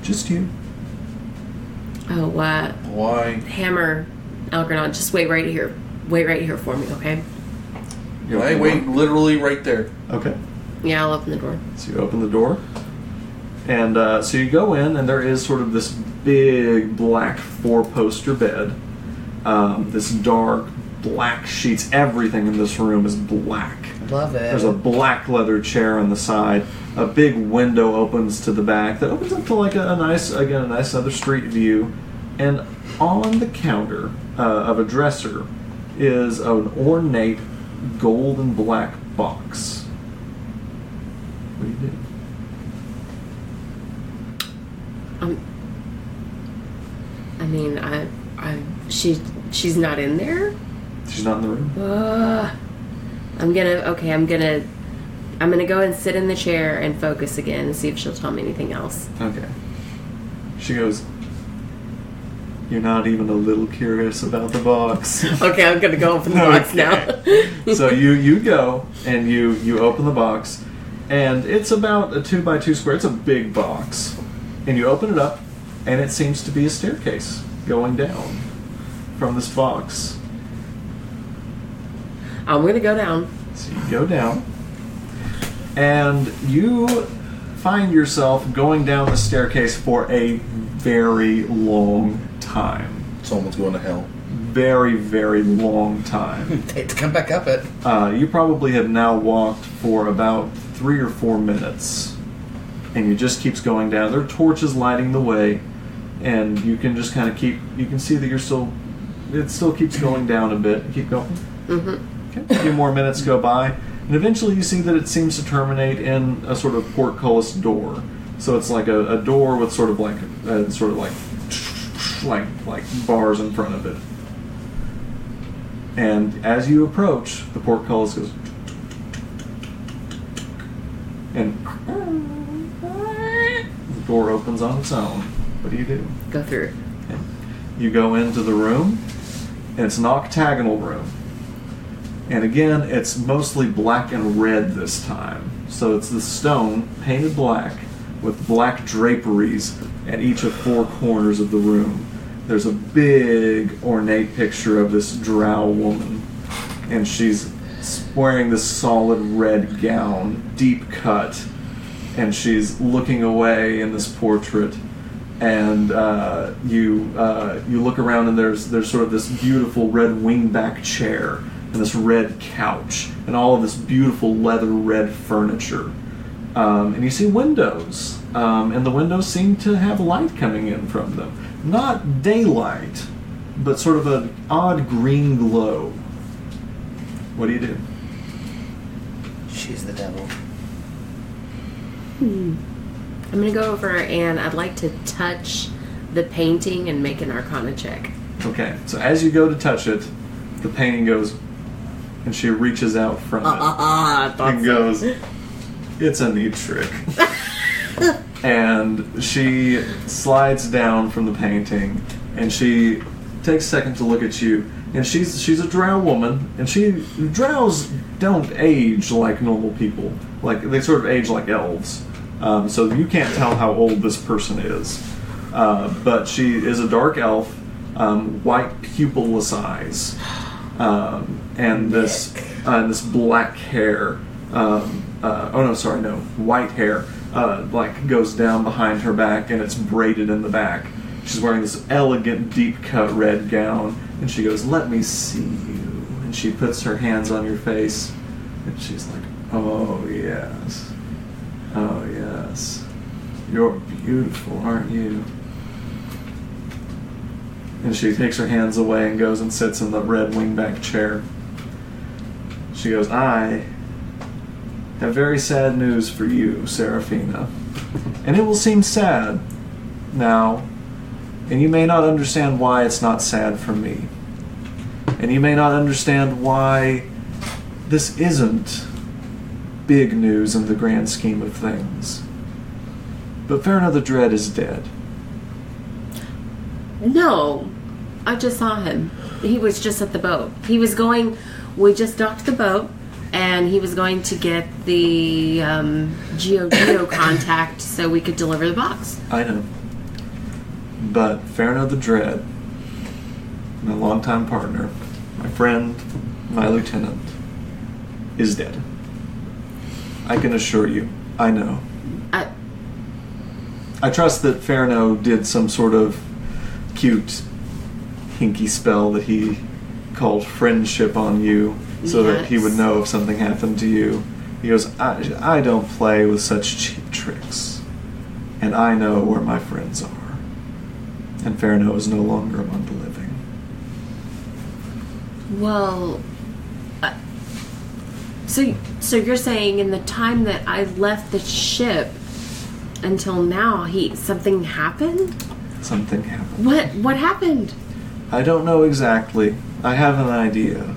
just you." Oh, what? Why? Hammer, Algernon, just wait right here. Wait right here for me, okay? You I open the wait door? literally right there. Okay. Yeah, I'll open the door. So you open the door, and so you go in, and there is sort of this big black 4-poster bed. This dark black sheets. Everything in this room is black. Love it. There's a black leather chair on the side. A big window opens to the back that opens up to like a nice other street view. And on the counter of a dresser is an ornate gold and black box. What do you do? I mean, she's not in there? She's not in the room. I'm gonna go and sit in the chair and focus again and see if she'll tell me anything else. Okay. She goes, "You're not even a little curious about the box." Okay, I'm gonna go open the box now. So you go and you open the box, and it's about a 2x2 square. It's a big box, and you open it up, and it seems to be a staircase going down from this box. I'm gonna go down. So you go down, and you find yourself going down the staircase for a very long time. Someone's going to hell. Very, very long time. Hate to come back up it. You probably have now walked for about 3 or 4 minutes, and you just keeps going down. There are torches lighting the way, and you can just kind of you can see that it still keeps going down a bit. Keep going. Mm-hmm. Okay. A few more minutes go by, and eventually you see that it seems to terminate in a sort of portcullis door. So it's like a door with sort of like bars in front of it. And as you approach, the portcullis goes, and the door opens on its own. What do? Go through. Okay. You go into the room, and it's an octagonal room. And again, it's mostly black and red this time. So it's the stone painted black with black draperies at each of 4 corners of the room. There's a big ornate picture of this drow woman, and she's wearing this solid red gown, deep cut, and she's looking away in this portrait. And you look around, and there's sort of this beautiful red wingback chair and this red couch and all of this beautiful leather red furniture. And you see windows, and the windows seem to have light coming in from them. Not daylight, but sort of an odd green glow. What do? She's the devil. I'm gonna go over and I'd like to touch the painting and make an Arcana check. Okay, so as you go to touch it, the painting goes and she reaches out from it and goes, "It's a neat trick." And she slides down from the painting, and she takes a second to look at you. And she's a drow woman, and drows don't age like normal people. Like, they sort of age like elves. So you can't tell how old this person is. But she is a dark elf, white pupilless eyes, and this black hair. White hair like goes down behind her back, and it's braided in the back. She's wearing this elegant, deep-cut red gown, and she goes, "Let me see you." And she puts her hands on your face, and she's like, "Oh, yes. Oh, yes. You're beautiful, aren't you?" And she takes her hands away and goes and sits in the red wingback chair. She goes, "I have very sad news for you, Serafina. And it will seem sad now, and you may not understand why it's not sad for me. And you may not understand why this isn't big news in the grand scheme of things. But Ferno the Dread is dead." No, I just saw him. He was just at the boat. We just docked the boat, and he was going to get the Geo contact so we could deliver the box. I know. But Ferno the Dread, my longtime partner, my friend, my lieutenant, is dead. I can assure you, I know. I trust that Ferno did some sort of cute, hinky spell that he called friendship on you, so that he would know if something happened to you. He goes, I don't play with such cheap tricks, and I know where my friends are. And Ferno is no longer among the living. Well, so you're saying in the time that I left the ship until now, something happened? Something happened. What happened? I don't know exactly. I have an idea.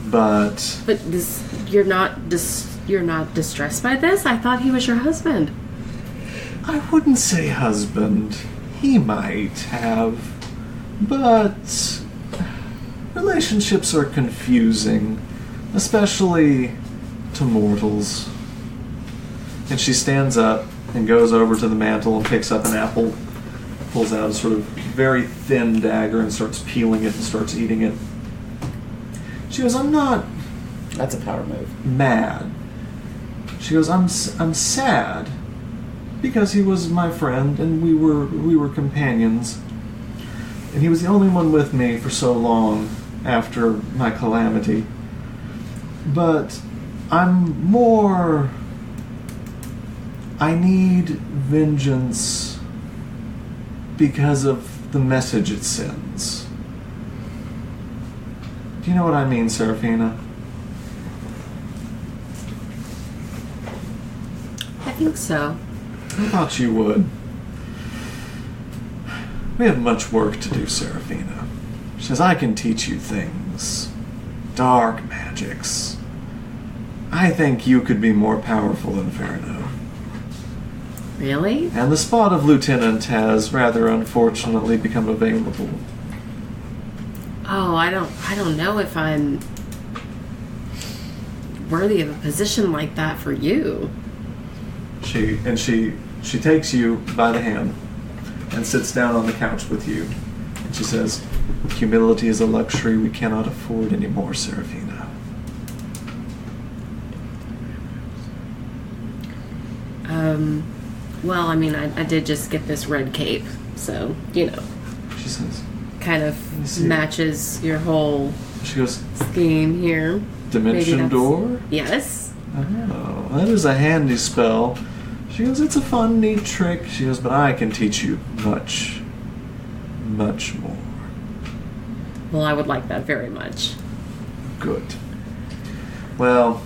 But you're not distressed by this? I thought he was your husband. I wouldn't say husband. He might have. But relationships are confusing, especially to mortals. And she stands up and goes over to the mantle and picks up an apple, pulls out a sort of very thin dagger and starts peeling it and starts eating it. She goes, "I'm not..." That's a power move. "Mad." She goes, I'm sad because he was my friend and we were companions. And he was the only one with me for so long after my calamity. But I need vengeance because of the message it sends. Do you know what I mean, Serafina? I think so. I thought you would. We have much work to do, Serafina. She says, I can teach you things. Dark magics. I think you could be more powerful than Ferno. Really? And the spot of lieutenant has rather unfortunately become available. Oh, I don't know if I'm worthy of a position like that for you. She takes you by the hand and sits down on the couch with you. And she says, humility is a luxury we cannot afford anymore, Serafina. Well, I mean, I did just get this red cape, so, you know. She says, kind of matches your whole she goes, scheme here. Dimension door? Yes. Oh, that is a handy spell. She goes, it's a fun, neat trick. She goes, but I can teach you much, much more. Well, I would like that very much. Good. Well,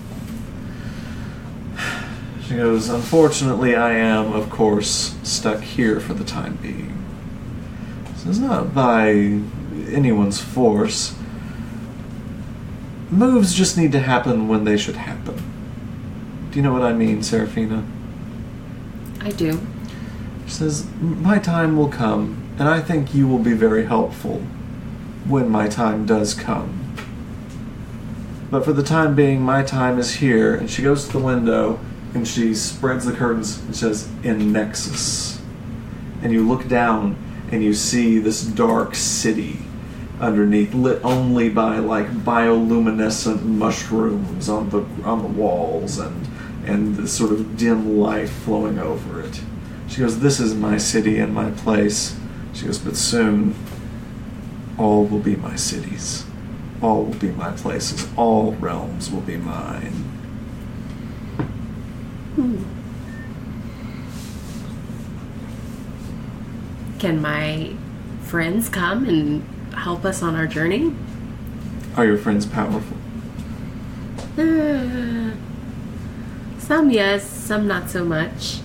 she goes, unfortunately, I am, of course, stuck here for the time being. So it's not by anyone's force. moves just need to happen when they should happen. Do you know what I mean, Serafina? I do. She says, my time will come, and I think you will be very helpful when my time does come. But for the time being, my time is here. And she goes to the window, and she spreads the curtains, and says, in Nexus. And you look down, and you see this dark city underneath, lit only by like bioluminescent mushrooms on the walls and this sort of dim light flowing over it. She goes, this is my city and my place. She goes, but soon all will be my cities. All will be my places. All realms will be mine. Can my friends come and help us on our journey? Are your friends powerful? Some yes, some not so much.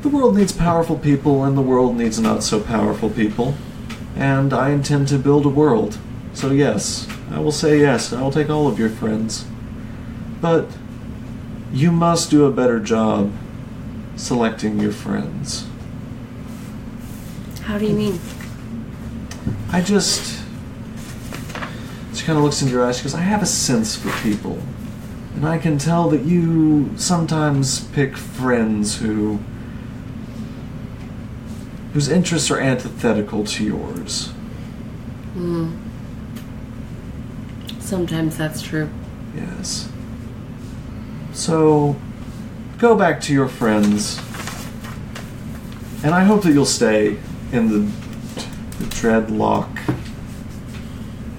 The world needs powerful people, and the world needs not so powerful people. And I intend to build a world. So yes, I will say yes, I will take all of your friends. But you must do a better job selecting your friends. How do you mean? She kind of looks into your eyes. She goes, I have a sense for people. And I can tell that you sometimes pick friends whose interests are antithetical to yours. Sometimes that's true. Yes. So, go back to your friends. And I hope that you'll stay in the Dreadlock.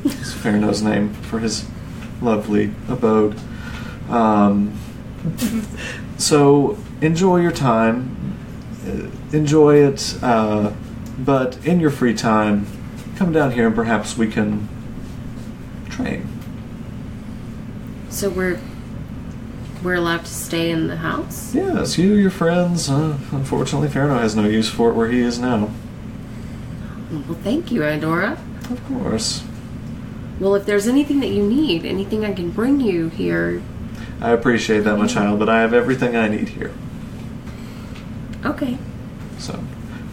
It's Fairno's name for his lovely abode. So enjoy your time. Enjoy it. But in your free time, come down here and perhaps we can train. So we're allowed to stay in the house? Yes, your friends. Unfortunately, Fairno has no use for it where he is now. Well, thank you, Idora. Of course. Well, if there's anything that you need, anything I can bring you here... I appreciate that, my child, but I have everything I need here. Okay. So,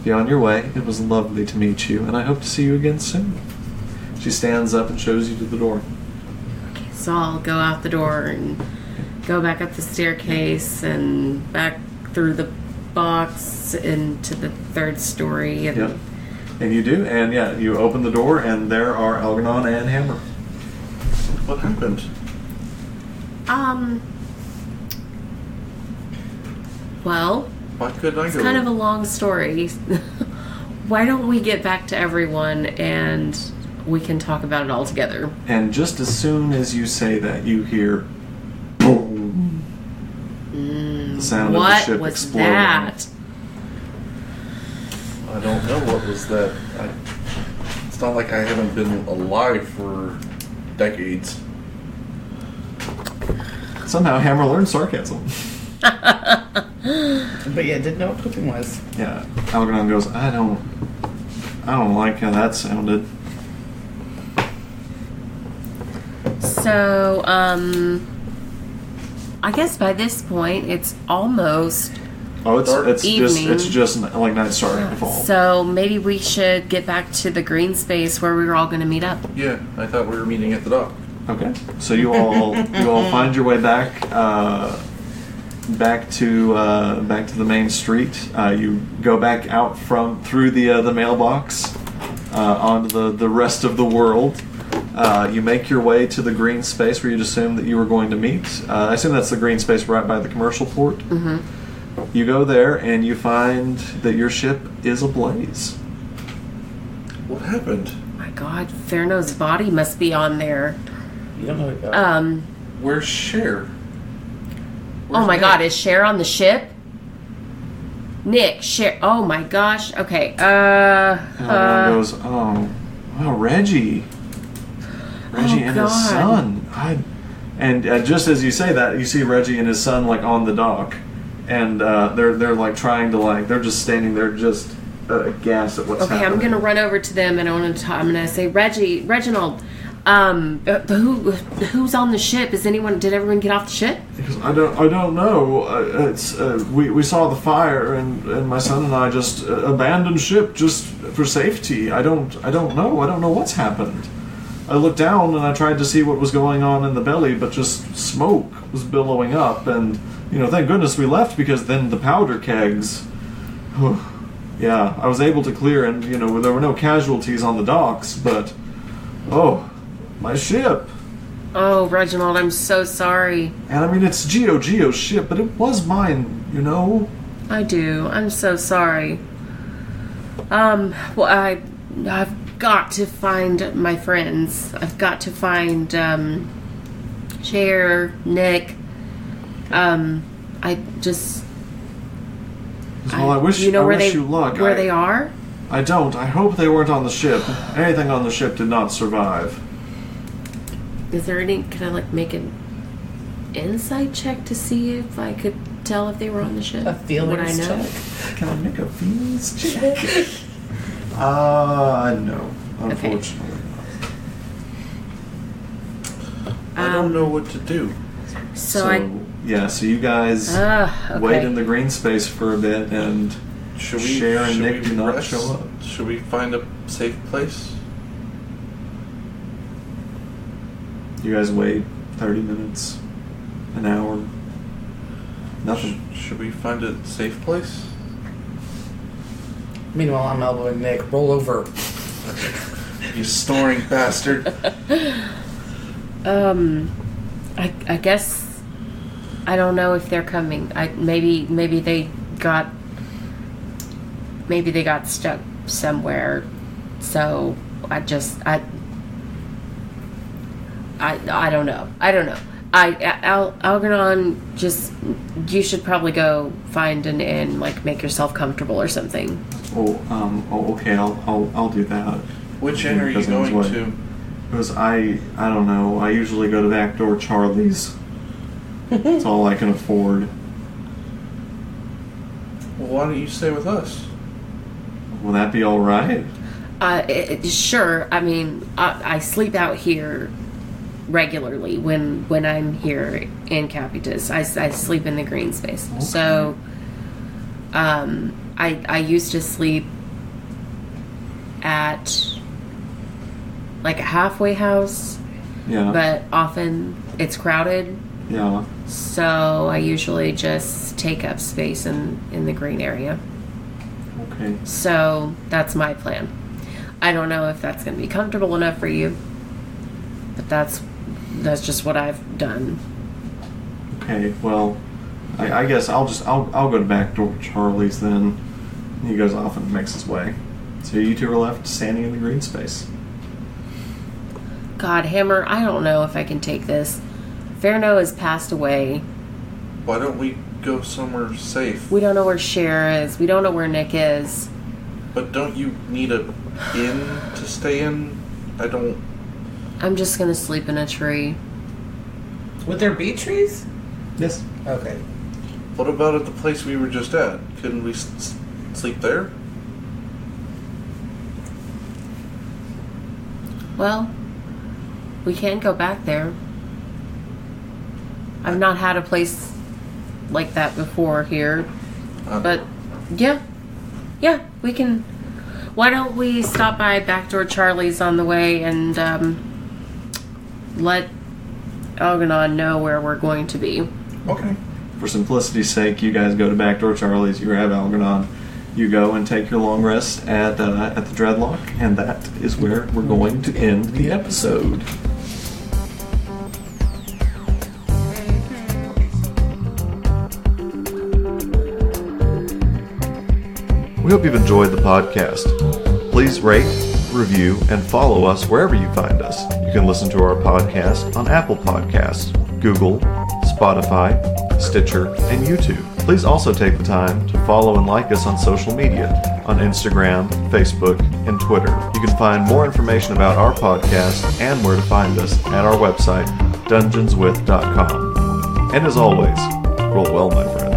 be on your way. It was lovely to meet you, and I hope to see you again soon. She stands up and shows you to the door. Okay, so I'll go out the door and go back up the staircase and back through the box into the third story. And Yep. And you do, and yeah, you open the door, and there are Algernon and Hammer. What happened? Well, Why couldn't I it's go? kind of a long story. Why don't we get back to everyone and we can talk about it all together? And just as soon as you say that, you hear boom. The sound of the ship What was exploding. that? I don't know what was that. It's not like I haven't been alive for decades. Somehow Hammer learned sarcasm. But yeah, didn't know what cooking was. Yeah, Algernon goes, I don't like how that sounded. So, I guess by this point it's almost Oh, it's evening. just like night starting to fall. So maybe we should get back to the green space where we were all going to meet up. Yeah, I thought we were meeting at the dock. Okay, so you all find your way back to the main street. You go back out through the mailbox onto the rest of the world. You make your way to the green space where you'd assume that you were going to meet. I assume that's the green space right by the commercial port. Mm-hmm. You go there and you find that your ship is ablaze. What happened? My God, Fairno's body must be on there. You don't know what that Where's Cher? Oh my God, is Cher on the ship? Nick, Cher. Oh my gosh. Okay. And everyone goes, oh, Reggie and God. his son. And just as you say that, you see Reggie and his son like on the dock, and they're like trying to they're just standing there just aghast at what's happening. I'm gonna run over to them and I'm gonna say, Reginald, Who's on the ship? Did everyone get off the ship? Because I don't know. We saw the fire, and my son and I just abandoned ship just for safety. I don't know. I don't know what's happened. I looked down and I tried to see what was going on in the belly, but just smoke was billowing up. And thank goodness we left, because then the powder kegs. Yeah, I was able to clear, and there were no casualties on the docks. But my ship. Oh, Reginald, I'm so sorry. And I mean, it's Gio's ship, but it was mine, I do. I'm so sorry. Well, I've got to find my friends. I've got to find, Cher, Nick. I just... Well, I wish you luck. Where they are? I don't. I hope they weren't on the ship. Anything on the ship did not survive. Is there any... Can I, make an insight check to see if I could tell if they were on the ship? A feelings check? Can I make a feelings check? No. Unfortunately not. I don't know what to do. So you guys wait in the green space for a bit, and Cher and Nick do not show up. Should we find a safe place? You guys wait 30 minutes, an hour, nothing. Should we find a safe place? Meanwhile, I'm elbowing Nick. Roll over. You snoring bastard. I guess I don't know if they're coming. Maybe they got stuck somewhere. So I don't know. Algernon, you should probably go find an inn, make yourself comfortable or something. Okay, I'll do that. Which inn are you going to? Because I don't know. I usually go to Backdoor Charlie's. It's all I can afford. Well, why don't you stay with us? Will that be all right? Sure. I mean, I sleep out here regularly when I'm here in Capitus. I sleep in the green space. Okay. So, I used to sleep at a halfway house. Yeah. But often it's crowded. Yeah. So I usually just take up space in the green area. Okay. So that's my plan. I don't know if that's going to be comfortable enough for you, but that's just what I've done. Okay. Well, I guess I'll go to Backdoor Charlie's then. He goes off and makes his way. So you two are left standing in the green space. God, Hammer, I don't know if I can take this. Ferno has passed away. Why don't we go somewhere safe? We don't know where Cher is. We don't know where Nick is. But don't you need a inn to stay in? I'm just gonna sleep in a tree. Would there be trees? Yes. Okay. What about at the place we were just at? Couldn't we sleep there? Well, we can't go back there. I've not had a place like that before here. But, yeah, we can... Why don't we stop by Backdoor Charlie's on the way and let Algernon know where we're going to be. Okay. For simplicity's sake, you guys go to Backdoor Charlie's, you grab Algernon, you go and take your long rest at the Dreadlock, and that is where we're going to end the episode. We hope you've enjoyed the podcast. Please rate, review, and follow us wherever you find us. You can listen to our podcast on Apple Podcasts, Google, Spotify, Stitcher, and YouTube. Please also take the time to follow and like us on social media, on Instagram, Facebook, and Twitter. You can find more information about our podcast and where to find us at our website, dungeonswith.com. And as always, roll well, my friends.